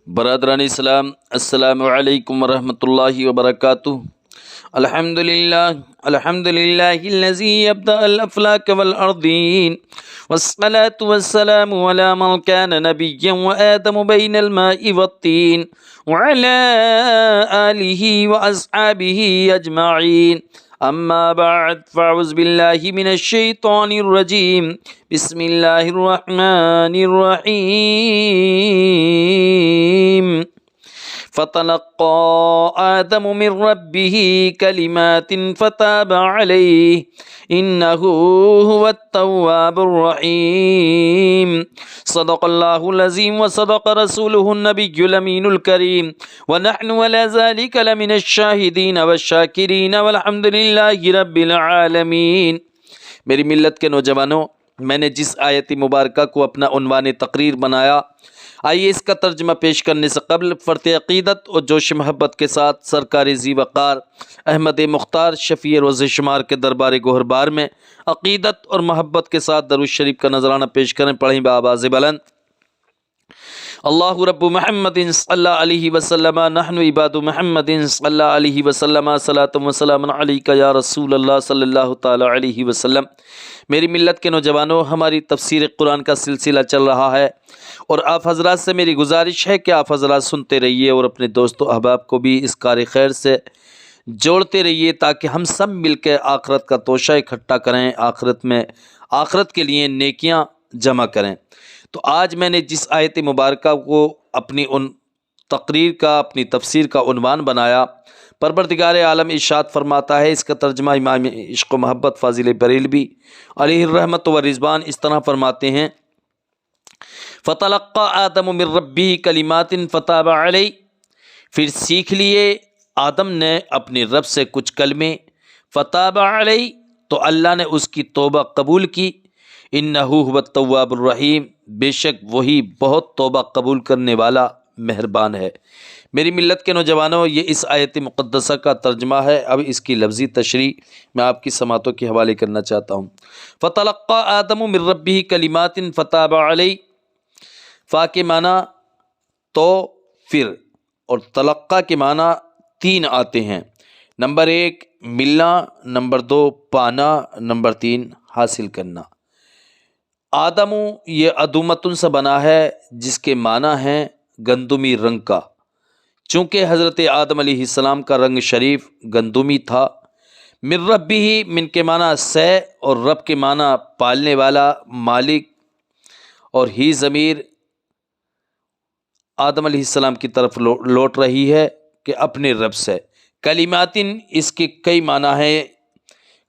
برادران اسلام، السلام علیکم ورحمۃ اللہ وبرکاتہ۔ الحمدللہ الذی یبدأ الافلاک والارضین والصلاة والسلام علی من کان نبیا وآدم بین الماء والطین وعلی آلہ واصحابہ اجمعین، اما بعد فاعوذ باللہ من الشیطان الرجیم، بسم اللہ الرحمن الرحیم۔ فتلقى آدم من ربه كلمات فتاب عليه إنه هو التواب الرحيم۔ صدق الله العظيم وصدق رسوله النبي الأمين الكريم، ونحن على ذلك لمن الشاهدين والشاكرين والحمد لله رب العالمين۔ میری ملت کے نوجوانوں، میں نے جس آیت مبارکہ کو اپنا عنوان تقریر بنایا، آئیے اس کا ترجمہ پیش کرنے سے قبل فرط عقیدت اور جوش محبت کے ساتھ سرکار ذی وقار احمد مختار شفیع روز شمار کے دربار گوہر بار میں عقیدت اور محبت کے ساتھ درود شریف کا نذرانہ پیش کریں۔ پڑھیں بآواز بلند۔ اللہ رب محمد صلی اللہ علیہ وسلم، نحن عباد محمد صلی اللہ علیہ وسلم، صلاۃ و سلام علیک یا رسول اللہ صلی اللہ تعالی علیہ وسلم۔ میری ملت کے نوجوانوں، ہماری تفسیر قرآن کا سلسلہ چل رہا ہے اور آپ حضرات سے میری گزارش ہے کہ آپ حضرات سنتے رہیے اور اپنے دوست و احباب کو بھی اس کار خیر سے جوڑتے رہیے تاکہ ہم سب مل کے آخرت کا توشہ اکٹھا کریں، آخرت کے لیے نیکیاں جمع کریں۔ تو آج میں نے جس آیت مبارکہ کو اپنی تقریر کا، اپنی تفسیر کا عنوان بنایا، پروردگار عالم ارشاد فرماتا ہے، اس کا ترجمہ امام عشق و محبت فاضل بریلوی علیہ الرحمت و رضوان اس طرح فرماتے ہیں: فَتَلَقَّى آدَمُ مِن رَبِّهِ كَلِمَاتٍ فَتَابَ عَلَيْهِ، پھر سیکھ لیے آدم نے اپنے رب سے کچھ کلمے، فَتَابَ عَلَيْهِ، تو اللہ نے اس کی توبہ قبول کی، إِنَّهُ هُوَ التَّوَّابُ الرَّحِيمُ، بے شک وہی بہت توبہ قبول کرنے والا مہربان ہے۔ میری ملت کے نوجوانوں، یہ اس آیت مقدسہ کا ترجمہ ہے۔ اب اس کی لفظی تشریح میں آپ کی سماعتوں کے حوالے کرنا چاہتا ہوں۔ فَتَلَقَّى آدَمُ مِن رَبِّهِ كَلِمَاتٍ فَتَابَ عَلَيْهِ، فا کے معنی تو، پھر، اور تلقہ کے معنی تین آتے ہیں: نمبر 1 ملنا، نمبر 2 پانا، نمبر 3 حاصل کرنا۔ آدم یہ ادومتن سے بنا ہے جس کے معنی ہیں گندمی رنگ کا، چونکہ حضرت آدم علیہ السلام کا رنگ شریف گندمی تھا۔ من ربہ، من کے معنی سے اور رب کے معنی پالنے والا، مالک، اور ہی ضمیر آدم علیہ السلام کی طرف لوٹ رہی ہے کہ اپنے رب سے۔ کلماتن، اس کے کئی معنی ہیں۔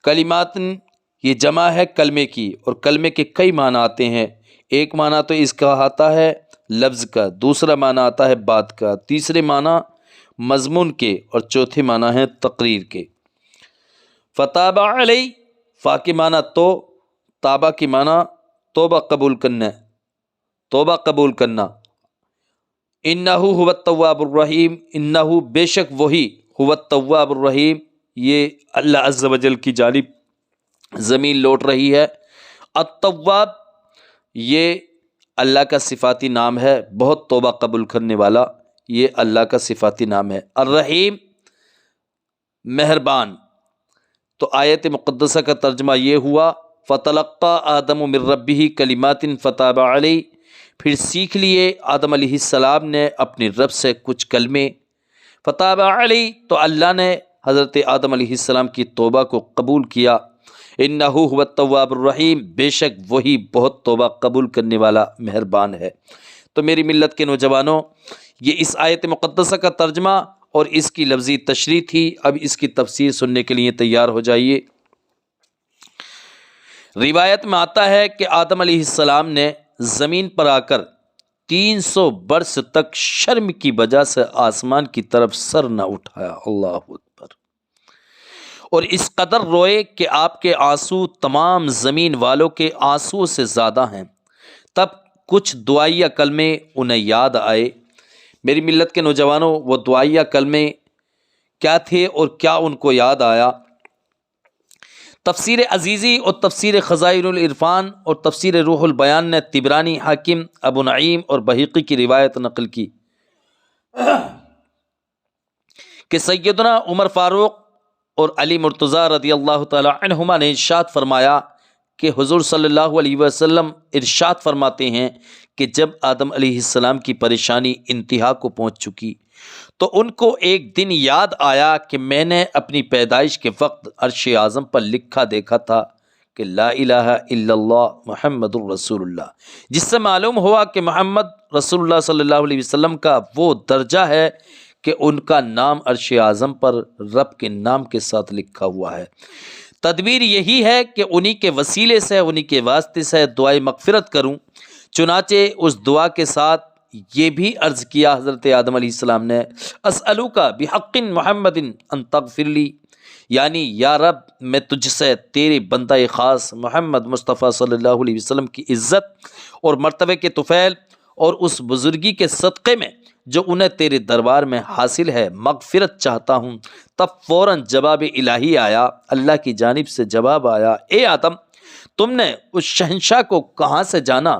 کلماتن یہ جمع ہے کلمے کی، اور کلمے کے کئی معنی آتے ہیں۔ ایک معنی تو اس کا آتا ہے لفظ کا، دوسرا معنی آتا ہے بات کا، تیسرے معنی مضمون کے، اور چوتھے معنی ہیں تقریر کے۔ فتاب علیہ، فا کے معنی تو، تابہ کے معنی توبہ قبول کرنا، توبہ قبول کرنا۔ انہ هو التواب الرحیم، انہ بے شک وہی، هو التواب الرحیم، یہ اللہ عز و جل کی جانب زمین لوٹ رہی ہے۔ التواب یہ اللہ کا صفاتی نام ہے، بہت توبہ قبول کرنے والا، یہ اللہ کا صفاتی نام ہے۔ الرحیم مہربان۔ تو آیت مقدسہ کا ترجمہ یہ ہوا: فَتَلَقَّى آدَمُ مِن رَبِّهِ كَلِمَاتٍ فَتَابَ عَلَيْهِ، پھر سیکھ لیے آدم علیہ السلام نے اپنے رب سے کچھ کلمے، فتاب علیہ، تو اللہ نے حضرت آدم علیہ السلام کی توبہ کو قبول کیا۔ انہ هو التواب الرحیم، بے شک وہی بہت توبہ قبول کرنے والا مہربان ہے۔ تو میری ملت کے نوجوانوں، یہ اس آیت مقدسہ کا ترجمہ اور اس کی لفظی تشریح تھی۔ اب اس کی تفسیر سننے کے لیے تیار ہو جائیے۔ روایت میں آتا ہے کہ آدم علیہ السلام نے زمین پر آ کر 300 برس تک شرم کی وجہ سے آسمان کی طرف سر نہ اٹھایا۔ اللہ اکبر۔ اور اس قدر روئے کہ آپ کے آنسو تمام زمین والوں کے آنسو سے زیادہ ہیں۔ تب کچھ دعائیہ کلمے انہیں یاد آئے۔ میری ملت کے نوجوانوں، وہ دعائیہ کلمے کیا تھے اور کیا ان کو یاد آیا؟ تفسیر عزیزی اور تفسیر خزائن العرفان اور تفسیر روح البیان نے طبرانی، حاکم، ابو نعیم اور بہقی کی روایت نقل کی۔ کہ سیدنا عمر فاروق اور علی مرتضیٰ رضی اللہ تعالی عنہما نے ارشاد فرمایا کہ حضور صلی اللہ علیہ وسلم ارشاد فرماتے ہیں کہ جب آدم علیہ السلام کی پریشانی انتہا کو پہنچ چکی تو ان کو ایک دن یاد آیا کہ میں نے اپنی پیدائش کے وقت عرش اعظم پر لکھا دیکھا تھا کہ لا الہ الا اللہ محمد الرسول اللہ، جس سے معلوم ہوا کہ محمد رسول اللہ صلی اللہ علیہ وسلم کا وہ درجہ ہے کہ ان کا نام عرش اعظم پر رب کے نام کے ساتھ لکھا ہوا ہے۔ تدبیر یہی ہے کہ انہی کے وسیلے سے، انہی کے واسطے سے دعائے مغفرت کروں۔ چنانچہ اس دعا کے ساتھ یہ بھی عرض کیا حضرت آدم علیہ السلام نے، اسألوک بحق محمد ان تغفر لی، یعنی یا رب میں تجھ سے تیرے بندہ خاص محمد مصطفیٰ صلی اللہ علیہ وسلم کی عزت اور مرتبے کے طفیل اور اس بزرگی کے صدقے میں جو انہیں تیرے دربار میں حاصل ہے مغفرت چاہتا ہوں۔ تب فوراً جواب الہی آیا، اللہ کی جانب سے جواب آیا، اے آدم تم نے اس شہنشاہ کو کہاں سے جانا؟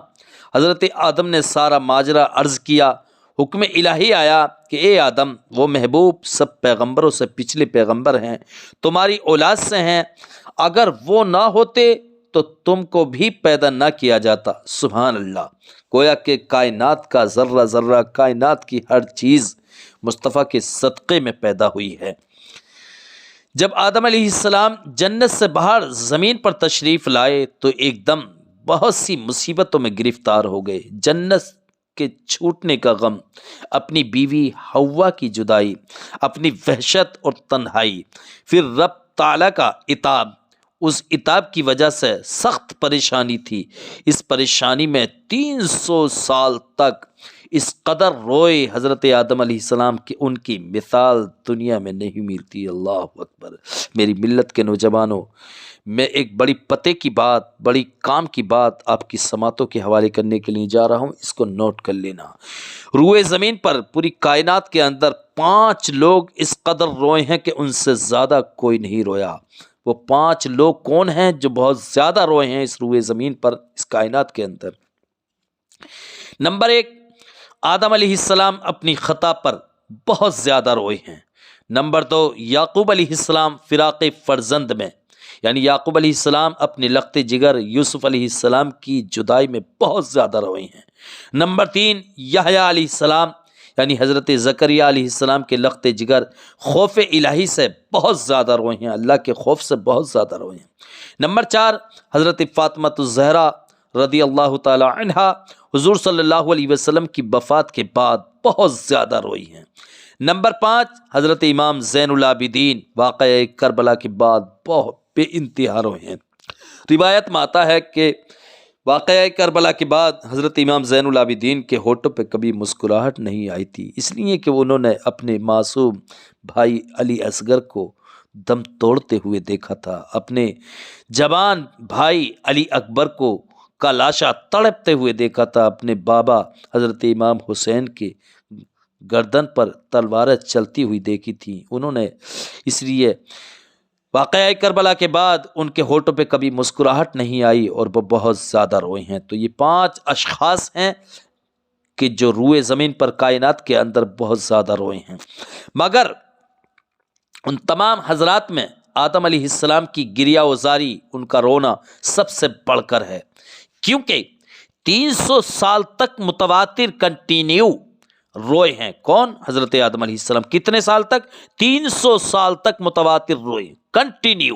حضرت آدم نے سارا ماجرا عرض کیا۔ حکم الہی آیا کہ اے آدم وہ محبوب سب پیغمبروں سے پچھلے پیغمبر ہیں، تمہاری اولاد سے ہیں، اگر وہ نہ ہوتے تو تم کو بھی پیدا نہ کیا جاتا۔ سبحان اللہ، گویا کہ کائنات کا ذرہ ذرہ، کائنات کی ہر چیز مصطفیٰ کے صدقے میں پیدا ہوئی ہے۔ جب آدم علیہ السلام جنت سے باہر زمین پر تشریف لائے تو ایک دم بہت سی مصیبتوں میں گرفتار ہو گئے۔ جنت کے چھوٹنے کا غم، اپنی بیوی حوا کی جدائی، اپنی وحشت اور تنہائی، پھر رب تعالیٰ کا عتاب، اس عتاب کی وجہ سے سخت پریشانی تھی۔ اس پریشانی میں 300 سال تک اس قدر روئے حضرت آدم علیہ السلام کہ ان کی مثال دنیا میں نہیں ملتی۔ اللہ اکبر۔ میری ملت کے نوجوانوں، میں ایک بڑی پتے کی بات، بڑی کام کی بات آپ کی سماعتوں کے حوالے کرنے کے لیے جا رہا ہوں، اس کو نوٹ کر لینا۔ روئے زمین پر پوری کائنات کے اندر 5 لوگ اس قدر روئے ہیں کہ ان سے زیادہ کوئی نہیں رویا۔ وہ 5 لوگ کون ہیں جو بہت زیادہ روئے ہیں اس روئے زمین پر، اس کائنات کے اندر؟ نمبر 1، آدم علیہ السلام اپنی خطا پر بہت زیادہ روئے ہیں۔ نمبر 2، یعقوب علیہ السلام فراق فرزند میں، یعنی یعقوب علیہ السلام اپنے لخت جگر یوسف علیہ السلام کی جدائی میں بہت زیادہ روئے ہیں۔ نمبر 3، یحییٰ علیہ السلام یعنی حضرت زکریا علیہ السلام کے لخت جگر خوف الہی سے بہت زیادہ روئے ہیں، اللہ کے خوف سے بہت زیادہ روئے ہیں۔ نمبر 4، حضرت فاطمہ الزہرا رضی اللہ تعالی عنہا حضور صلی اللہ علیہ وسلم کی وفات کے بعد بہت زیادہ روئی ہیں۔ نمبر 5، حضرت امام زین العابدین واقعہ کربلا کے بعد بہت بے انتہا روئے ہیں۔ روایت میں آتا ہے کہ واقعہ کربلا کے بعد حضرت امام زین العابدین کے ہونٹوں پہ کبھی مسکراہٹ نہیں آئی تھی، اس لیے کہ انہوں نے اپنے معصوم بھائی علی اصغر کو دم توڑتے ہوئے دیکھا تھا، اپنے جوان بھائی علی اکبر کو کا لاشا تڑپتے ہوئے دیکھا تھا، اپنے بابا حضرت امام حسین کے گردن پر تلواریں چلتی ہوئی دیکھی تھی انہوں نے، اس لیے واقعہ کربلا کے بعد ان کے ہونٹوں پہ کبھی مسکراہٹ نہیں آئی اور وہ بہت زیادہ روئے ہیں۔ تو یہ 5 اشخاص ہیں کہ جو روئے زمین پر کائنات کے اندر بہت زیادہ روئے ہیں، مگر ان تمام حضرات میں آدم علیہ السلام کی گریہ وزاری، ان کا رونا سب سے بڑھ کر ہے، کیونکہ 300 سال تک متواتر کنٹینیو روئے ہیں۔ کون؟ حضرت آدم علیہ السلام۔ کتنے سال تک؟ 300 سال تک متواتر روئے، کنٹینیو۔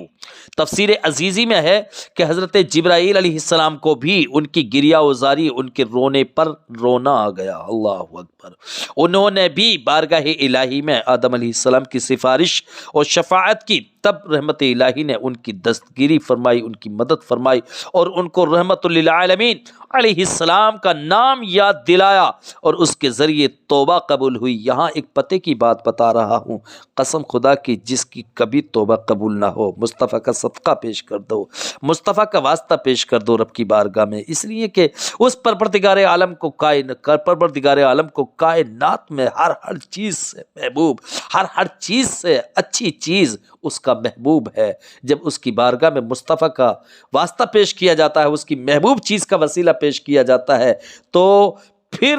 تفسیر عزیزی میں ہے کہ حضرت جبرائیل علیہ السلام کو بھی ان کی گریہ وزاری، ان کے رونے پر رونا آ گیا۔ اللہ اکبر۔ انہوں نے بھی بارگاہ الہی میں آدم علیہ السلام کی سفارش اور شفاعت کی، تب رحمت الہی نے ان کی دستگیری فرمائی، ان کی مدد فرمائی اور ان کو رحمت للعالمین علیہ السلام کا نام یاد دلایا اور اس کے ذریعے توبہ قبول ہوئی۔ یہاں ایک پتے کی بات بتا رہا ہوں، قسم خدا کی جس کی کبھی توبہ قبول نہ ہو، مصطفیٰ کا صدقہ پیش کر دو، مصطفیٰ کا واسطہ پیش کر دو رب کی بارگاہ میں، اس لیے کہ اس پروردگار عالم کو کائنات میں ہر چیز سے محبوب، ہر چیز سے اچھی چیز اس کا محبوب ہے۔ جب اس کی بارگاہ میں مصطفیٰ کا واسطہ پیش کیا جاتا ہے، اس کی محبوب چیز کا وسیلہ پیش کیا جاتا ہے، تو پھر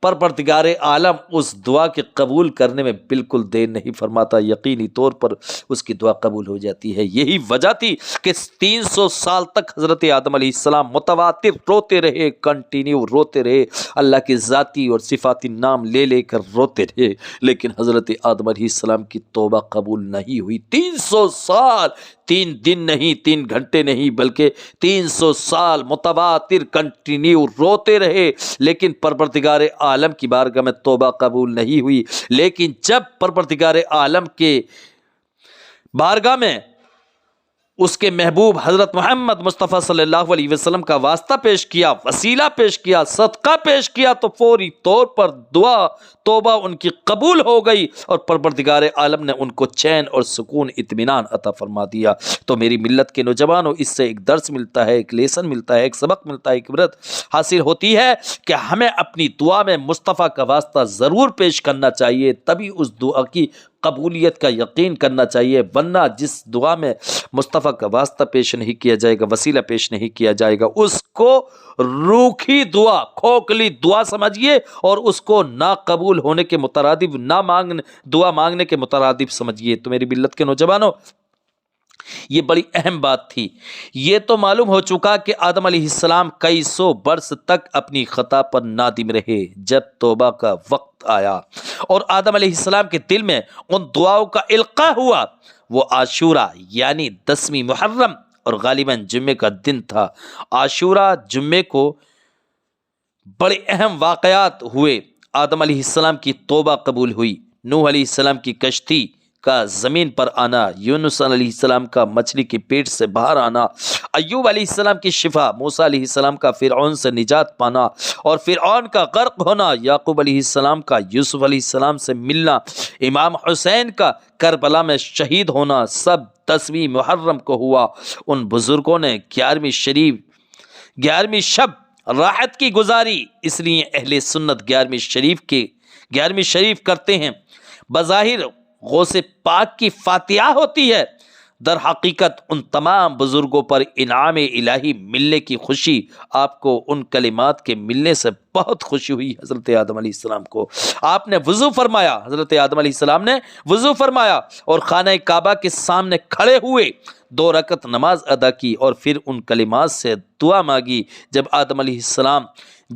پروردگار عالم اس دعا کے قبول کرنے میں بالکل دیر نہیں فرماتا، یقینی طور پر اس کی دعا قبول ہو جاتی ہے۔ یہی وجہ تھی کہ 300 سال تک حضرت آدم علیہ السلام متواتر روتے رہے، کنٹینیو روتے رہے، اللہ کے ذاتی اور صفاتی نام لے لے کر روتے رہے، لیکن حضرت آدم علیہ السلام کی توبہ قبول نہیں ہوئی۔ 300 سال، 3 دن نہیں، 3 گھنٹے نہیں، بلکہ 300 سال متواتر کنٹینیو روتے رہے، لیکن پروردگار عالم کی بارگاہ میں توبہ قبول نہیں ہوئی۔ لیکن جب پروردگار عالم کے بارگاہ میں اس کے محبوب حضرت محمد مصطفیٰ صلی اللہ علیہ وسلم کا واسطہ پیش کیا، وسیلہ پیش کیا، صدقہ پیش کیا، تو فوری طور پر دعا توبہ ان کی قبول ہو گئی اور پروردگار عالم نے ان کو چین اور سکون اطمینان عطا فرما دیا۔ تو میری ملت کے نوجوانوں، اس سے ایک درس ملتا ہے، ایک لیسن ملتا ہے، ایک سبق ملتا ہے، ایک عبرت حاصل ہوتی ہے کہ ہمیں اپنی دعا میں مصطفیٰ کا واسطہ ضرور پیش کرنا چاہیے، تبھی اس دعا کی قبولیت کا یقین کرنا چاہیے، ورنہ جس دعا میں مصطفیٰ کا واسطہ پیش نہیں کیا جائے گا، وسیلہ پیش نہیں کیا جائے گا، اس کو روکھی دعا، کھوکھلی دعا سمجھیے اور اس کو نہ قبول ہونے کے مترادف، دعا مانگنے کے مترادف سمجھیے۔ تو میری ملت کے نوجوانوں، یہ بڑی اہم بات تھی۔ یہ تو معلوم ہو چکا کہ آدم علیہ السلام کئی سو برس تک اپنی خطا پر نادم رہے۔ جب توبہ کا وقت آیا اور آدم علیہ السلام کے دل میں ان دعاؤں کا القاء ہوا، وہ عاشورہ یعنی 10ویں محرم اور غالباً جمعے کا دن تھا۔ عاشورہ جمعے کو بڑے اہم واقعات ہوئے۔ آدم علیہ السلام کی توبہ قبول ہوئی، نوح علیہ السلام کی کشتی کا زمین پر آنا، یونس علیہ السلام کا مچھلی کے پیٹ سے باہر آنا، ایوب علیہ السلام کی شفا، موسیٰ علیہ السلام کا فرعون سے نجات پانا اور فرعون کا غرق ہونا، یعقوب علیہ السلام کا یوسف علیہ السلام سے ملنا، امام حسین کا کربلا میں شہید ہونا، سب 10ویں محرم کو ہوا۔ ان بزرگوں نے 11ویں شب راحت کی گزاری، اس لیے اہل سنت 11ویں شریف کرتے ہیں۔ بظاہر غوث پاک کی فاتحہ ہوتی ہے، در حقیقت ان تمام بزرگوں پر انعام الہی ملنے کی خوشی، آپ کو ان کلمات کے ملنے سے بہت خوشی ہوئی۔ حضرت آدم علیہ السلام کو آپ نے وضو فرمایا، حضرت آدم علیہ السلام نے وضو فرمایا اور خانہ کعبہ کے سامنے کھڑے ہوئے 2 رکعت نماز ادا کی اور پھر ان کلمات سے دعا مانگی۔ جب آدم علیہ السلام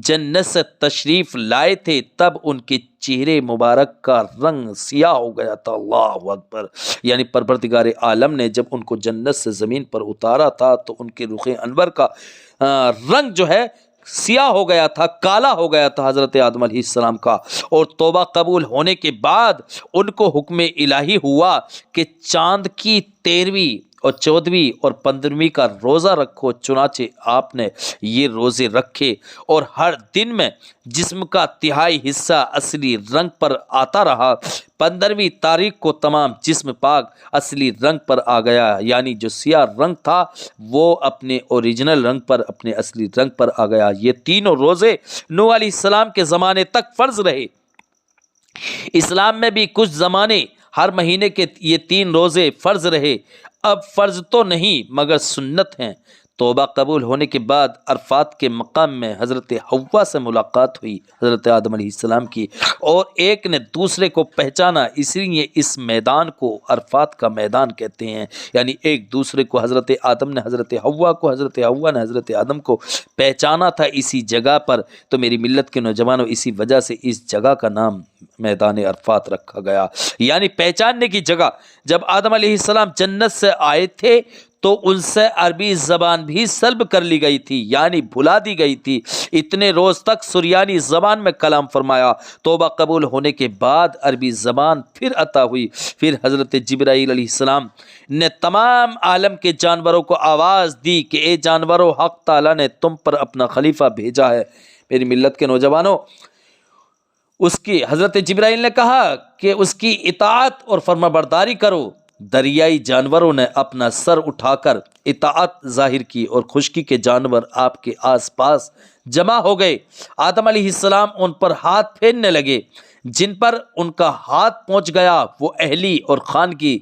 جنت سے تشریف لائے تھے تب ان کے چہرے مبارک کا رنگ سیاہ ہو گیا تھا۔ اللہ اکبر! یعنی پروردگار عالم نے جب ان کو جنت سے زمین پر اتارا تھا تو ان کے رخ انور کا رنگ جو ہے سیاہ ہو گیا تھا، کالا ہو گیا تھا حضرت آدم علیہ السلام کا۔ اور توبہ قبول ہونے کے بعد ان کو حکم الہی ہوا کہ چاند کی 13ویں اور 14ویں اور 15ویں کا روزہ رکھو۔ چنانچہ آپ نے یہ روزے رکھے اور ہر دن میں جسم کا تہائی حصہ اصلی رنگ پر آتا رہا۔ 15ویں تاریخ کو تمام جسم پاک اصلی رنگ پر آ گیا، یعنی جو سیاہ رنگ تھا وہ اپنے اوریجنل رنگ پر، اپنے اصلی رنگ پر آ گیا۔ یہ تینوں روزے نوح علیہ السلام کے زمانے تک فرض رہے۔ اسلام میں بھی کچھ زمانے ہر مہینے کے یہ 3 روزے فرض رہے، اب فرض تو نہیں مگر سنت ہیں۔ توبہ قبول ہونے کے بعد عرفات کے مقام میں حضرت حوا سے ملاقات ہوئی، حضرت آدم علیہ السلام کی، اور ایک نے دوسرے کو پہچانا، اس لیے اس میدان کو عرفات کا میدان کہتے ہیں۔ یعنی ایک دوسرے کو حضرت آدم نے حضرت حوا کو، حضرت حوا نے حضرت آدم کو پہچانا تھا اسی جگہ پر۔ تو میری ملت کے نوجوانوں، اسی وجہ سے اس جگہ کا نام میدان عرفات رکھا گیا، یعنی پہچاننے کی جگہ۔ جب آدم علیہ السلام جنت سے آئے تھے تو ان سے عربی زبان بھی سلب کر لی گئی تھی، یعنی بھلا دی گئی تھی۔ اتنے روز تک سریانی زبان میں کلام فرمایا۔ توبہ قبول ہونے کے بعد عربی زبان پھر عطا ہوئی۔ پھر حضرت جبرائیل علیہ السلام نے تمام عالم کے جانوروں کو آواز دی کہ اے جانوروں، حق تعالیٰ نے تم پر اپنا خلیفہ بھیجا ہے۔ میری ملت کے نوجوانوں، حضرت جبرائیل نے کہا کہ اس کی اطاعت اور فرما برداری کرو۔ دریائی جانوروں نے اپنا سر اٹھا کر اطاعت ظاہر کی اور خشکی کے جانور آپ کے آس پاس جمع ہو گئے۔ آدم علیہ السلام ان پر ہاتھ پھیرنے لگے، جن پر ان کا ہاتھ پہنچ گیا وہ اہلی اور خانگی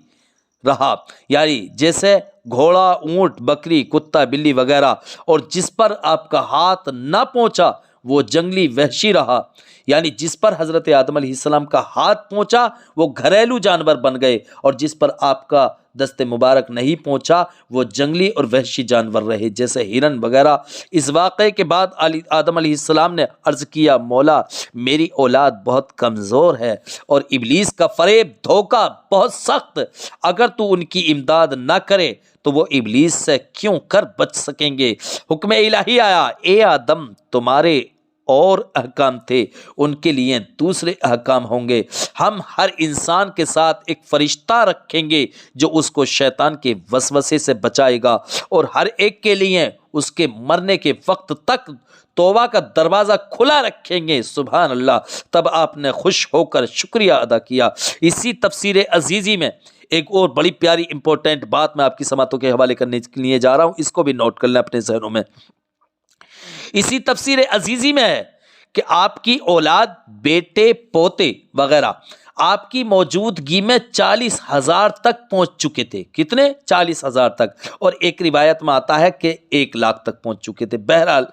رہا، یعنی جیسے گھوڑا، اونٹ، بکری، کتا، بلی وغیرہ، اور جس پر آپ کا ہاتھ نہ پہنچا وہ جنگلی وحشی رہا، یعنی جس پر حضرت آدم علیہ السلام کا ہاتھ پہنچا وہ گھریلو جانور بن گئے، اور جس پر آپ کا دست مبارک نہیں پہنچا وہ جنگلی اور وحشی جانور رہے، جیسے ہرن وغیرہ۔ اس واقعے کے بعد آدم علیہ السلام نے عرض کیا، مولا میری اولاد بہت کمزور ہے اور ابلیس کا فریب دھوکہ بہت سخت، اگر تو ان کی امداد نہ کرے تو وہ ابلیس سے کیوں کر بچ سکیں گے؟ حکم الہی آیا، اے آدم تمہارے اور احکام تھے، ان کے لیے دوسرے احکام ہوں گے۔ ہم ہر انسان کے ساتھ ایک فرشتہ رکھیں گے جو اس کو شیطان کے وسوسے سے بچائے گا، اور ہر ایک کے لیے اس کے مرنے کے وقت تک توبہ کا دروازہ کھلا رکھیں گے۔ سبحان اللہ۔ تب آپ نے خوش ہو کر شکریہ ادا کیا۔ اسی تفسیر عزیزی میں ایک اور بڑی پیاری امپورٹنٹ بات میں آپ کی سماعتوں کے حوالے کرنے کے لیے جا رہا ہوں، اس کو بھی نوٹ کر لیں اپنے ذہنوں میں۔ اسی تفسیر عزیزی میں ہے کہ آپ کی اولاد، بیٹے، پوتے وغیرہ آپ کی موجودگی میں 40,000 تک پہنچ چکے تھے۔ کتنے؟ 40,000 تک، اور ایک روایت میں آتا ہے کہ 1,00,000 تک پہنچ چکے تھے۔ بہرحال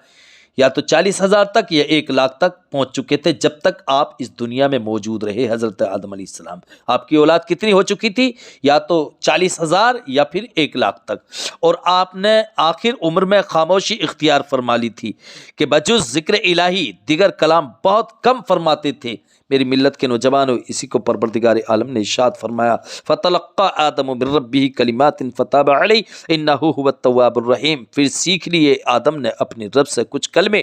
یا تو 40,000 تک یا 1,00,000 تک پہنچ چکے تھے جب تک آپ اس دنیا میں موجود رہے حضرت آدم علیہ السلام۔ آپ کی اولاد کتنی ہو چکی تھی؟ یا تو 40,000 یا پھر 1,00,000 تک، اور آپ نے آخر عمر میں خاموشی اختیار فرما لی تھی کہ بجز ذکر الہی دیگر کلام بہت کم فرماتے تھے۔ میری ملت کے نوجوانوں، اسی کو پروردگار عالم نے ارشاد فرمایا، فَتَلَقَّى آدَمُ مِن رَّبِّهِ كَلِمَاتٍ فَتَابَ عَلَيْهِ إِنَّهُ هُوَ التَّوَّابُ الرَّحِيمُ۔ پھر سیکھ لیے آدم نے اپنے رب سے کچھ کلمے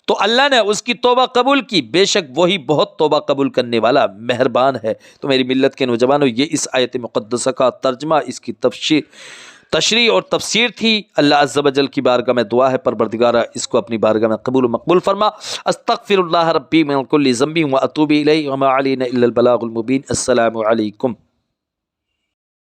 تو اللہ نے اس کی توبہ قبول کی، بے شک وہی بہت توبہ قبول کرنے والا مہربان ہے۔ تو میری ملت کے نوجوانوں، یہ اس آیت مقدسہ کا ترجمہ، اس کی تشریح اور تفسیر تھی۔ اللہ عز و جل کی بارگاہ میں دعا ہے، پروردگارہ اس کو اپنی بارگاہ میں قبول و مقبول فرما۔ استغفر اللہ ربی من کل ذنب و اتوب الیہ وما علینا الا البلاغ المبین۔ السلام علیکم۔